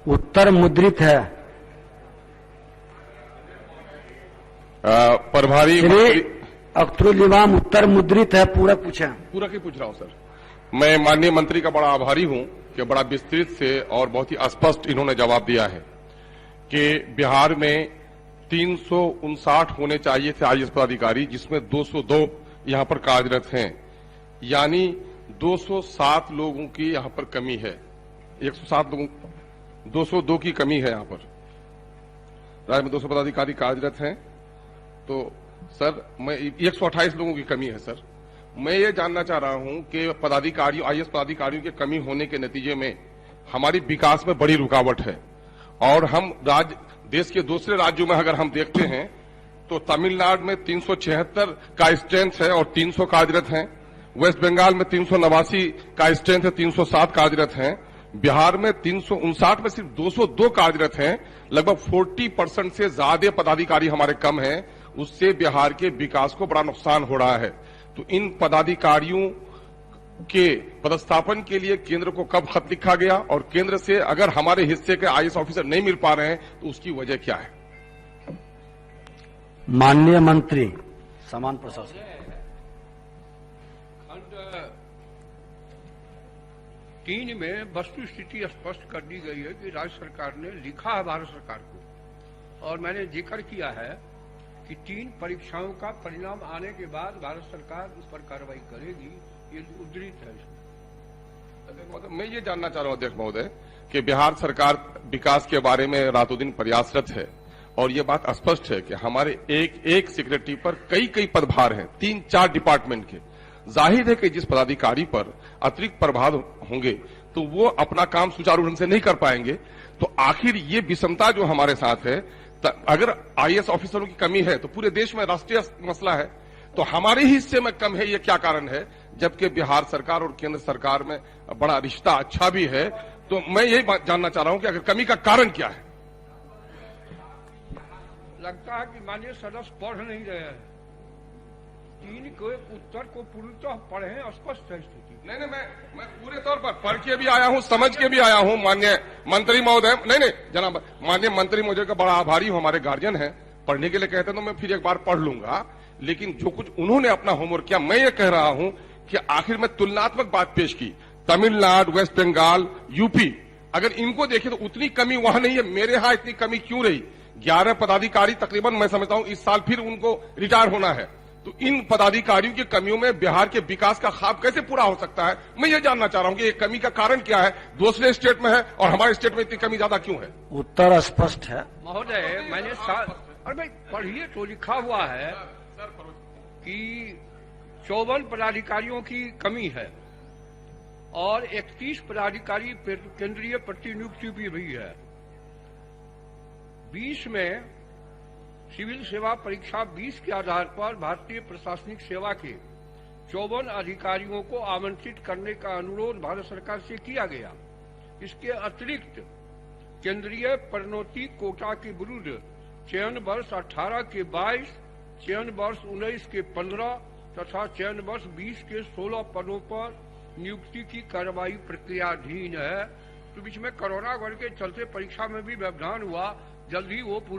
उत्तर मुद्रित है। प्रभारी श्री अख्तरुल इमाम, उत्तर मुद्रित है, पूरा पूछा। पूरा ही पूछ रहा हूं सर। मैं माननीय मंत्री का बड़ा आभारी हूं कि बड़ा विस्तृत से और बहुत ही स्पष्ट इन्होंने जवाब दिया है कि बिहार में 359 होने चाहिए थे आईएएस पदाधिकारी, जिसमें 202 यहां पर कार्यरत हैं, यानी 207 लोगों की यहां पर कमी है। 107 लोगों 202 की कमी है। यहां पर राज्य में 200 पदाधिकारी कार्यरत हैं, तो सर मैं 128 लोगों की कमी है। सर मैं ये जानना चाह रहा हूं कि पदाधिकारियों आईएएस पदाधिकारियों की कमी होने के नतीजे में हमारी विकास में बड़ी रुकावट है। और हम देश के दूसरे राज्यों में अगर हम देखते हैं तो तमिलनाडु में 376 का स्ट्रेंथ है और 300 कार्यरत हैं। वेस्ट बंगाल में 389 का स्ट्रेंथ है, 307 कार्यरत हैं। बिहार में 359 में सिर्फ 202 कार्यरत हैं। लगभग 40% से ज्यादा पदाधिकारी हमारे कम हैं। उससे बिहार के विकास को बड़ा नुकसान हो रहा है। तो इन पदाधिकारियों के पदस्थापन के लिए केंद्र को कब खत लिखा गया, और केंद्र से अगर हमारे हिस्से के आईएएस ऑफिसर नहीं मिल पा रहे हैं तो उसकी वजह क्या है? माननीय मंत्री समान प्रशासन। खंड 3 में वस्तु स्थिति स्पष्ट कर दी गई है कि राज्य सरकार ने लिखा है भारत सरकार को, और मैंने जिक्र किया है कि 3 परीक्षाओं का परिणाम आने के बाद भारत सरकार उस पर कार्रवाई करेगी। ये उद्धृत है। मैं ये जानना चाह रहा हूं अध्यक्ष महोदय कि बिहार सरकार विकास के बारे में रातों दिन प्रयासरत है, और ये बात स्पष्ट है कि हमारे एक सेक्रेटरी पर कई पदभार हैं, 3-4 डिपार्टमेंट के। जाहिर है कि जिस पदाधिकारी पर अतिरिक्त प्रभार होंगे तो वो अपना काम सुचारू ढंग से नहीं कर पाएंगे। तो आखिर ये विषमता जो हमारे साथ है, अगर आईएएस ऑफिसरों की कमी है तो पूरे देश में राष्ट्रीय मसला है, तो हमारे ही हिस्से में कम है, ये क्या कारण है? जबकि बिहार सरकार और केंद्र सरकार में बड़ा रिश्ता अच्छा भी है। तो मैं यही बात जानना चाह रहा हूं कि अगर कमी का कारण क्या है? लगता है कि माननीय सदस्य पढ़ नहीं रहे हैं। 3 के उत्तर को पूर्णतः पढ़े, स्पष्ट है स्थिति। नहीं, मैं पूरे तौर पर पढ़ के भी आया हूं, समझ के भी आया हूं। माननीय मंत्री महोदय, नहीं जनाब, माननीय मंत्री महोदय का बड़ा आभारी हूं, हमारे गार्जियन हैं। पढ़ने के लिए कहते तो मैं फिर एक बार पढ़ लूंगा, लेकिन जो कुछ उन्होंने अपना होमवर्क किया, मैं ये कह रहा हूं कि आखिर में तुलनात्मक बात पेश की। तमिलनाडु, वेस्ट बंगाल, यूपी, अगर इनको देखें तो उतनी कमी वहां नहीं है। मेरे यहां इतनी कमी क्यों रही? 11 पदाधिकारी तकरीबन, मैं समझता हूं इस साल फिर उनको रिटायर होना है। तो इन पदाधिकारियों की कमियों में बिहार के विकास का ख्वाब कैसे पूरा हो सकता है? मैं ये जानना चाह रहा हूं कि ये कमी का कारण क्या है? दूसरे स्टेट में है और हमारे स्टेट में इतनी कमी ज्यादा क्यों है? उत्तर स्पष्ट है महोदय। मैंने अरे भाई पढ़िए, तो लिखा हुआ है कि 54 पदाधिकारियों की कमी है और 31 पदाधिकारी केंद्रीय प्रतिनियुक्ति भी है। 20 में सिविल सेवा परीक्षा 20 के आधार पर भारतीय प्रशासनिक सेवा के 54 अधिकारियों को आमंत्रित करने का अनुरोध भारत सरकार से किया गया। इसके अतिरिक्त केंद्रीय प्रोन्नति कोटा के विरुद्ध चयन वर्ष 18 के 22, चयन वर्ष 19 के 15 तथा चयन वर्ष 20 के 16 पदों पर नियुक्ति की कार्रवाई प्रक्रियाधीन है। तो बीच में कोरोना के चलते परीक्षा में भी व्यवधान हुआ, जल्द ही वो पूरा